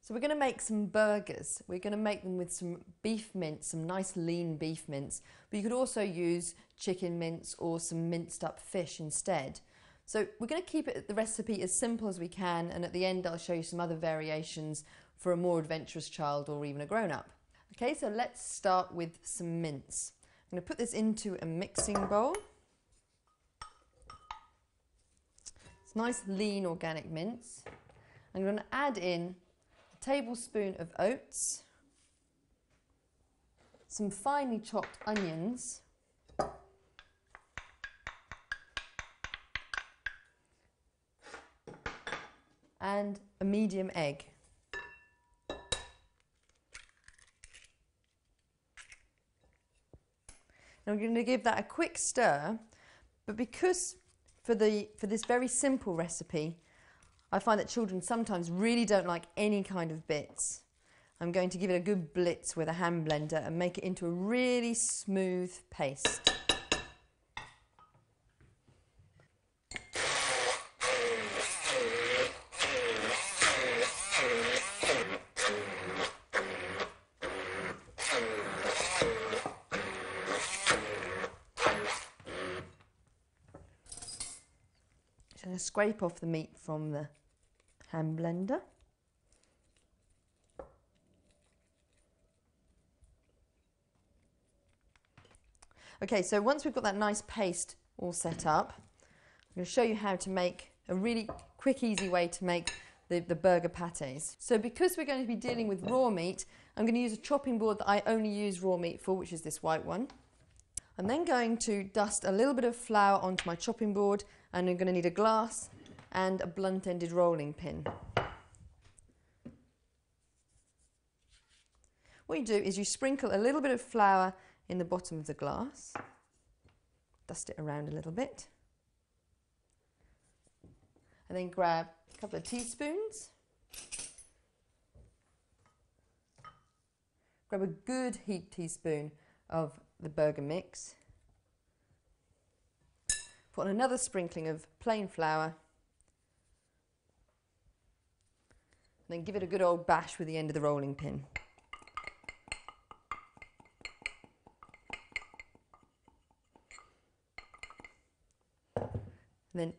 So we're going to make some burgers. We're going to make them with some beef mince, some nice lean beef mince, but you could also use chicken mince or some minced up fish instead. So we're going to keep the recipe as simple as we can, and at the end I'll show you some other variations for a more adventurous child or even a grown-up. Okay, so let's start with some mince. I'm going to put this into a mixing bowl. It's nice lean organic mince. I'm going to add in a tablespoon of oats, some finely chopped onions, and a medium egg. Now I'm going to give that a quick stir, but because for this very simple recipe, I find that children sometimes really don't like any kind of bits. I'm going to give it a good blitz with a hand blender and make it into a really smooth paste. I'm going to scrape off the meat from the hand blender. Okay, so once we've got that nice paste all set up, I'm going to show you how to make a really quick, easy way to make the burger pâtés. So because we're going to be dealing with raw meat, I'm going to use a chopping board that I only use raw meat for, which is this white one. I'm then going to dust a little bit of flour onto my chopping board, and I'm going to need a glass and a blunt-ended rolling pin. What you do is you sprinkle a little bit of flour in the bottom of the glass, dust it around a little bit, and then grab a couple of teaspoons, grab a good heaped teaspoon of the burger mix, put on another sprinkling of plain flour, and then give it a good old bash with the end of the rolling pin. And then,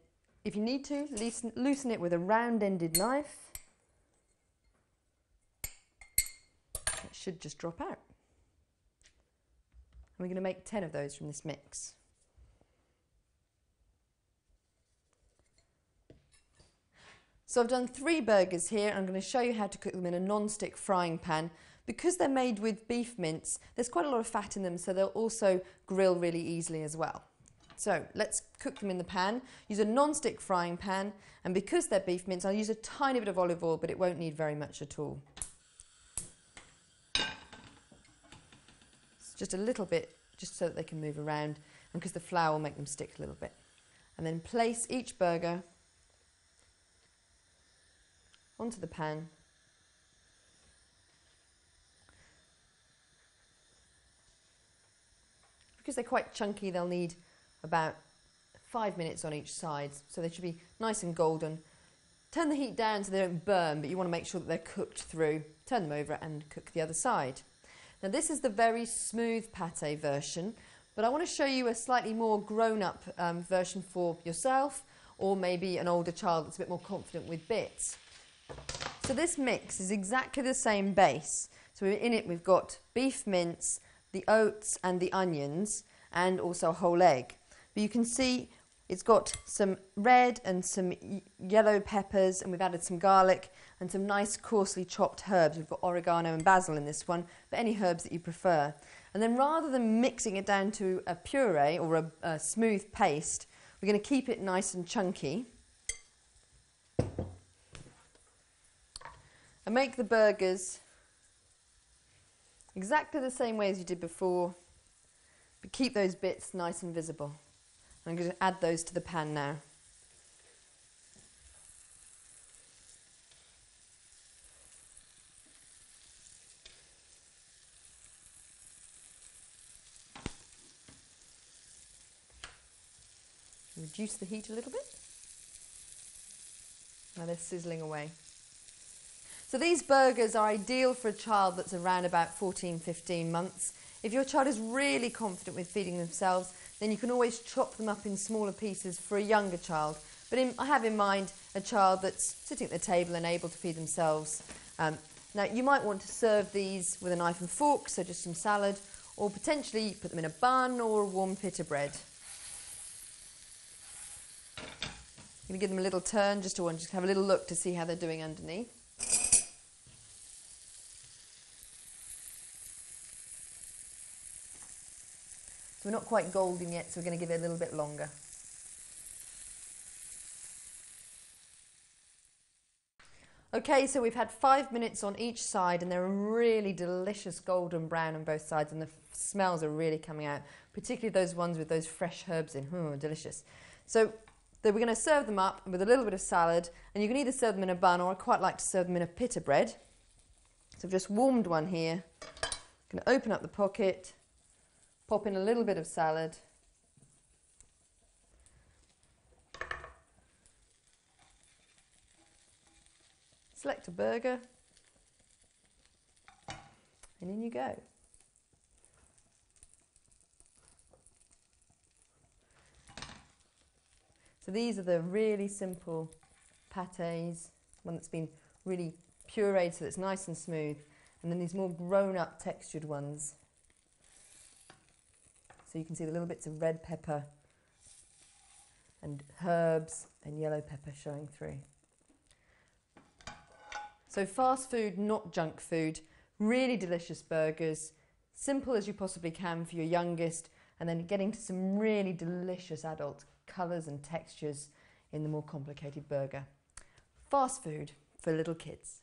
if you need to, loosen it with a round-ended knife. It should just drop out. And we're going to make 10 of those from this mix. So I've done 3 burgers here. I'm going to show you how to cook them in a non-stick frying pan. Because they're made with beef mince, there's quite a lot of fat in them, so they'll also grill really easily as well. So let's cook them in the pan. Use a non-stick frying pan, and because they're beef mince, I'll use a tiny bit of olive oil, but it won't need very much at all. It's just a little bit, just so that they can move around, and because the flour will make them stick a little bit. And then place each burger onto the pan. Because they're quite chunky, they'll need about 5 minutes on each side, so they should be nice and golden. Turn the heat down so they don't burn, but you want to make sure that they're cooked through. Turn them over and cook the other side. Now this is the very smooth pâté version, but I want to show you a slightly more grown-up version for yourself, or maybe an older child that's a bit more confident with bits. So this mix is exactly the same base. So in it we've got beef mince, the oats and the onions, and also a whole egg. But you can see it's got some red and some yellow peppers, and we've added some garlic and some nice coarsely chopped herbs. We've got oregano and basil in this one, but any herbs that you prefer. And then rather than mixing it down to a puree or a smooth paste, we're going to keep it nice and chunky. And make the burgers exactly the same way as you did before, but keep those bits nice and visible. I'm going to add those to the pan now. Reduce the heat a little bit. Now they're sizzling away. So these burgers are ideal for a child that's around about 14, 15 months. If your child is really confident with feeding themselves, then you can always chop them up in smaller pieces for a younger child. But I have in mind a child that's sitting at the table and able to feed themselves. Now, you might want to serve these with a knife and fork, so just some salad, or potentially put them in a bun or a warm pita bread. I'm going to give them a little turn just to have a little look to see how they're doing underneath. So we're not quite golden yet, so we're going to give it a little bit longer. Okay, so we've had 5 minutes on each side and they're a really delicious golden brown on both sides, and the smells are really coming out, particularly those ones with those fresh herbs in. Delicious. So we're going to serve them up with a little bit of salad, and you can either serve them in a bun, or I quite like to serve them in a pita bread. So I've just warmed one here. I'm going to open up the pocket, pop in a little bit of salad. Select a burger, and in you go. So these are the really simple pâtés, one that's been really pureed so it's nice and smooth, and then these more grown-up textured ones. So you can see the little bits of red pepper and herbs and yellow pepper showing through. So fast food, not junk food, really delicious burgers, simple as you possibly can for your youngest, and then getting to some really delicious adult colours and textures in the more complicated burger. Fast food for little kids.